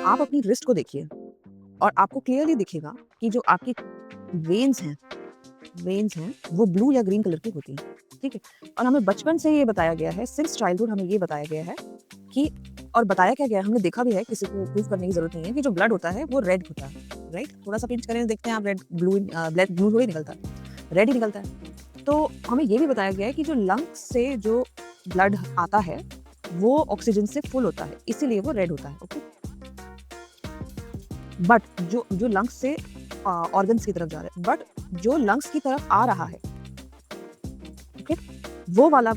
आप अपनी रिस्ट को देखिए और आपको क्लियरली दिखेगा कि जो आपकी वेन्स हैं वो ब्लू या ग्रीन कलर की होती हैं, ठीक है? और हमें बचपन से ये बताया गया है, सिंस चाइल्डहुड हमें ये बताया गया है कि और बताया क्या गया है, हमने देखा भी है, किसी को प्रूव करने की ज़रूरत नहीं है कि जो ब्लड होता है वो रेड होता है, राइट? थोड़ा-सा पिंच करें देखते हैं आप रेड ब्लू ब्लड ब्लू थोड़ी निकलता है, रेड ही निकलता है। तो हमें ये भी बताया गया है कि जो लंग्स से जो ब्लड आता है, वो ऑक्सीजन से फुल होता है, इसीलिए वो रेड होता है, ओके? बट जो लंग्स से ऑर्गन्स की तरफ जा रहा है, बट जो लंग्स की तरफ आ रहा है, ओके, वो वाला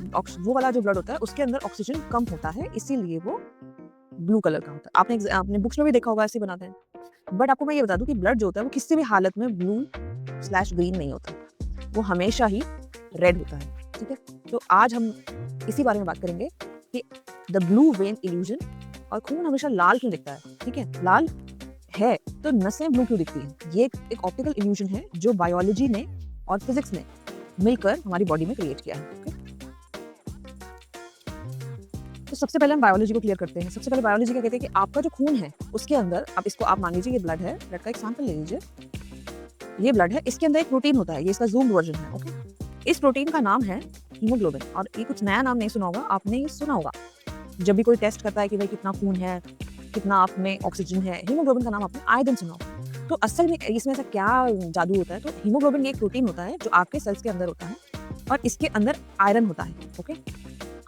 जो ब्लड होता है उसके अंदर ऑक्सीजन कम होता है, इसीलिए वो ब्लू कलर का होता है। आपने बुक्स में भी देखा होगा, ऐसे बनाते हैं। बट आपको मैं ये बता दूं कि ब्लड जो होता है वो किसी भी हालत में ब्लू स्लैश ग्रीन नहीं होता, वो हमेशा ही रेड होता है, ठीक है? तो आज हम इसी बारे में बात करेंगे कि द ब्लू वेन इल्यूजन, और खून हमेशा लाल क्यों दिखता है, ठीक है? लाल है तो नसें ब्लू क्यों दिखती हैं? ये एक ऑप्टिकल इल्यूजन है जो बायोलॉजी ने और फिजिक्स ने मिलकर हमारी बॉडी में क्रिएट किया है, ओके? तो सबसे पहले हम बायोलॉजी को क्लियर करते हैं। सबसे पहले बायोलॉजी क्या कहते हैं कि आपका जो खून है उसके अंदर, आप मान लीजिए ये ब्लड है, ब्लड का एक सैंपल ले लीजिए। ये ब्लड है, इसके अंदर एक प्रोटीन होता है, ये इसका ज़ूम्ड वर्जन है, ओके? इस प्रोटीन का नाम है हीमोग्लोबिन, और ये कुछ नया नाम नहीं सुना होगा, आपने ये सुना होगा। जब भी कोई टेस्ट करता है कि भाई कितना खून है, कितना आप में ऑक्सीजन है, हीमोग्लोबिन का नाम आपने आए दिन सुना होगा। तो असल में इसमें ऐसा क्या जादू होता है? तो हीमोग्लोबिन ये एक प्रोटीन होता है जो आपके सेल्स के अंदर होता है, और इसके अंदर आयरन होता है, ओके?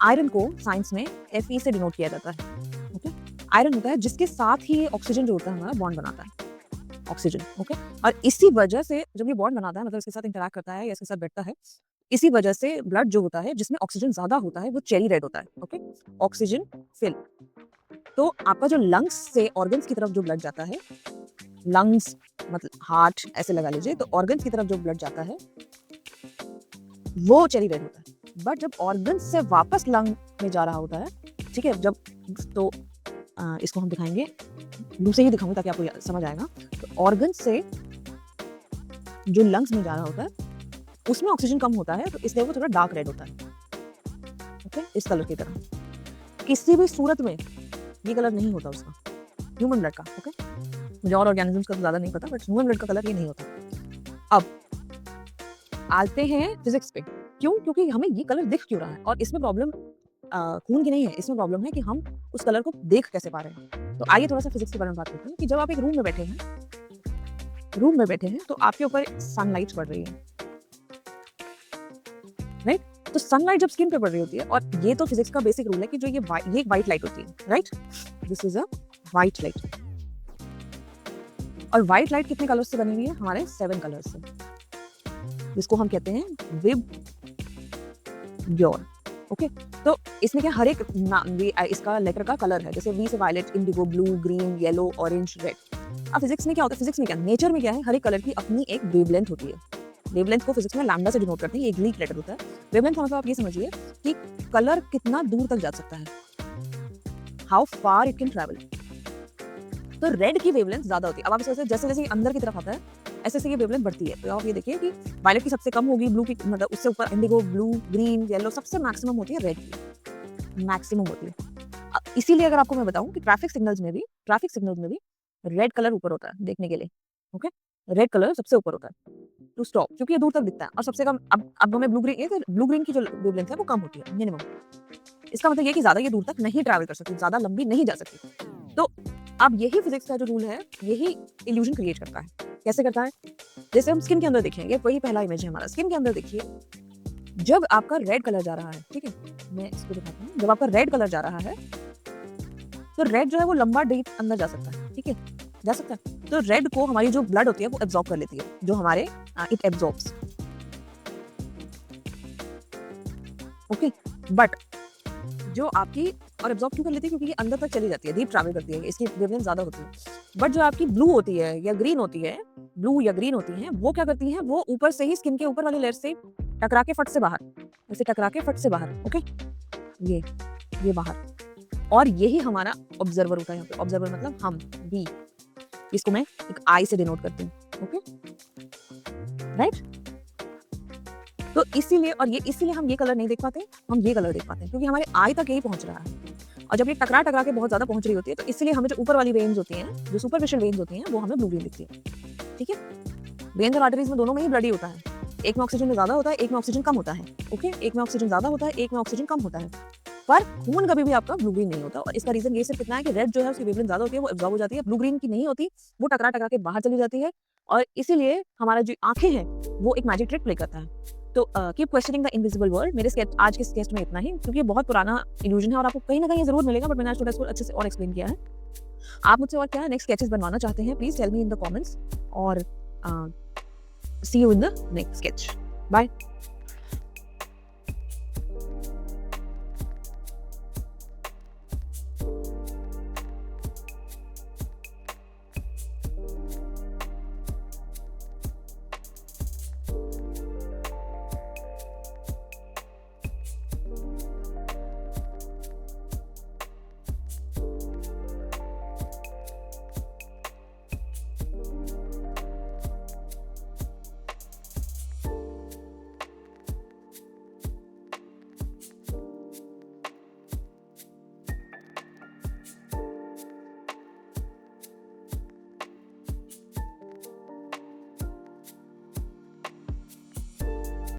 आयरन को साइंस में Fe से डिनोट किया जाता है, ओके? आयरन होता है जिसके साथ ही ऑक्सीजन जो होता है हमारा बॉन्ड बनाता है, ऑक्सीजन, ओके? और इसी वजह से जब ये बॉन्ड बनाता है, मतलब इसके साथ इंटरैक्ट करता है या इसके साथ बैठता है, इसी वजह से ब्लड जो होता है जिसमें ऑक्सीजन ज़्यादा होता है वो चेरी रेड होता है, ओके? Oxygen fill. तो आपका जो लंग्स से ऑर्गन्स की तरफ जो ब्लड जाता है, लंग्स मतलब हार्ट ऐसे लगा लीजिए, तो ऑर्गन्स की तरफ जो ब्लड जाता है वो चेरी रेड होता है। बट जब ऑर्गन्स से वापस लंग में जा रहा होता है, ठीक है, जब तो इसको हम दिखाएंगे, ब्लू से ही दिखाऊंगी ताकि आपको समझ आएगा। तो ऑर्गन से जो लंग्स में जा रहा होता है उसमें ऑक्सीजन कम होता है, तो इसलिए वो थोड़ा डार्क रेड होता है, ओके? इस कलर की तरह। किसी भी सूरत में ये कलर नहीं होता उसका, ह्यूमन ब्लड का, ओके? मुझे और ऑर्गेनिजम्स का तो ज़्यादा नहीं पता, बट ह्यूमन ब्लड का कलर ये नहीं होता। अब आते हैं फिजिक्स पे। क्यों? क्योंकि हमें ये कलर दिख क्यों रहा है, और इसमें प्रॉब्लम खून की नहीं है, इसमें प्रॉब्लम है कि हम उस कलर को देख कैसे पा रहे हैं। तो आइए थोड़ा सा फिजिक्स के बारे में बात करते हैं कि जब आप एक रूम में बैठे हैं तो आपके ऊपर सनलाइट पड़ रही है, राइट? तो सनलाइट जब स्किन पे पड़ रही होती है, और ये तो फिजिक्स का बेसिक रूल है कि जो ये एक व्हाइट लाइट होती है, right? This is a white light. और व्हाइट लाइट कितने कलर्स से बनी हुई है? हमारे 7 कलर्स से, जिसको हम कहते हैं विबग्योर, ओके? तो इसमें क्या, हर एक इसका लेटर का कलर है, जैसे वी से violet, indigo, blue, green, yellow, orange, red. अब फिजिक्स में क्या होता है, फिजिक्स में क्या, नेचर में क्या है, हर एक कलर की अपनी एक वेवलेंथ होती है। वेवलेंथ को फिजिक्स में लैम्डा से डिनोट करते हैं, ये ग्रीक लेटर होता है। वेवलेंथ का मतलब आप ये समझिए कि कलर कितना दूर तक जा सकता है, how far it can travel. तो रेड की वेवलेंथ ज्यादा होती है। अब आप जैसे जैसे अंदर की तरफ आता है, ऐसे ऐसे ये वेवलेंथ बढ़ती है। तो आप ये देखिए कि वायलेट की सबसे कम होगी, ब्लू की मतलब उससे ऊपर इंडिगो, ब्लू, ग्रीन, येलो, सबसे मैक्सिमम होती है रेड की, मैक्सिमम होती है। इसीलिए अगर आपको मैं बताऊं कि ट्रैफिक सिग्नल्स में भी रेड कलर ऊपर होता है देखने के लिए, ओके? रेड कलर सबसे ऊपर होता है टू स्टॉप, क्योंकि ये दूर तक दिखता है, और सबसे कम अब हमें ब्लू ग्रीन की जो वेवलेंथ है वो कम होती है, मिनिमम। इसका मतलब ये कि ज्यादा ये दूर तक नहीं ट्रैवल कर सकती, ज्यादा लंबी नहीं जा सकती। तो अब यही फिजिक्स का जो रूल है, यही इल्यूजन क्रिएट करता है। कैसे करता है? जैसे हम स्किन के अंदर देखेंगे, वही पहला इमेज है हमारा। स्किन के अंदर देखिए, जब आपका रेड कलर जा रहा है, ठीक है, मैं इसको दिखाती हूँ। जब आपका रेड कलर जा रहा है तो रेड जो है वो लंबा डीप अंदर जा सकता है, ठीक है, जा सकता है। तो रेड को हमारी जो ब्लड होती है वो एब्जॉर्ब कर लेती है, जो हमारे इट एब्जॉर्ब्स, ओके? बट जो आपकी, और एब्जॉर्ब क्यों कर लेती है? क्योंकि ये अंदर तक चली जाती है, डीप ट्रैवल करती है, इसकी वेवलेंथ ज्यादा होती है। बट जो आपकी ब्लू होती है या ग्रीन होती है, ब्लू या ग्रीन होती है, वो क्या करती हैं, वो ऊपर से ही स्किन के ऊपर वाली लेयर से टकरा के फट से बाहर, ऐसे टकरा के फट से बाहर, ओके? ये बाहर। और यही हमारा ऑब्जर्वर होता है। यहाँ पे ऑब्जर्वर मतलब हम, वी, इसको मैं एक आई से डिनोट करती हूँ, ओके, राइट? तो इसीलिए हम ये कलर नहीं देख पाते, हम ये कलर देख पाते हैं, क्योंकि हमारे आई तक यही पहुंच रहा है। और जब ये टकरा टकरा के बहुत ज़्यादा पहुंच रही होती है तो इसलिए हमें जो ऊपर वाली वेन्स होती हैं, जो सुपरफिशियल वेन्स होती हैं, वो हमें ब्लू ग्रीन दिखती है। ठीक है, वेन्स और आर्टरीज में दोनों में ही ब्लड ही होता है। एक में ऑक्सीजन ज़्यादा होता है, एक में ऑक्सीजन कम होता है। ओके, एक में ऑक्सीजन ज़्यादा होता है, एक में ऑक्सीजन कम होता है। पर खून कभी भी आपका ब्लू ग्रीन नहीं होता और इसका रीजन ये सिर्फ इतना है कि रेड जो है उसकी वेवलेंथ ज़्यादा होती है, वो एब्जॉर्ब हो जाती है, ब्लू ग्रीन की नहीं होती, वो टकरा टकरा के बाहर चली जाती है और इसीलिए हमारा जो आंखें हैं वो एक मैजिक ट्रिक प्ले करता है। तो keep questioning the invisible world. मेरे स्केच आज के स्केच में इतना ही, क्योंकि ये बहुत पुराना इल्यूजन है और आपको कहीं ना कहीं जरूर मिलेगा, बट मैंने आज थोड़ा इसको अच्छे से और एक्सप्लेन किया है। आप मुझसे और क्या नेक्स्ट स्केचेस बनवाना चाहते हैं, please tell me in the comments और see you in the next sketch. Bye.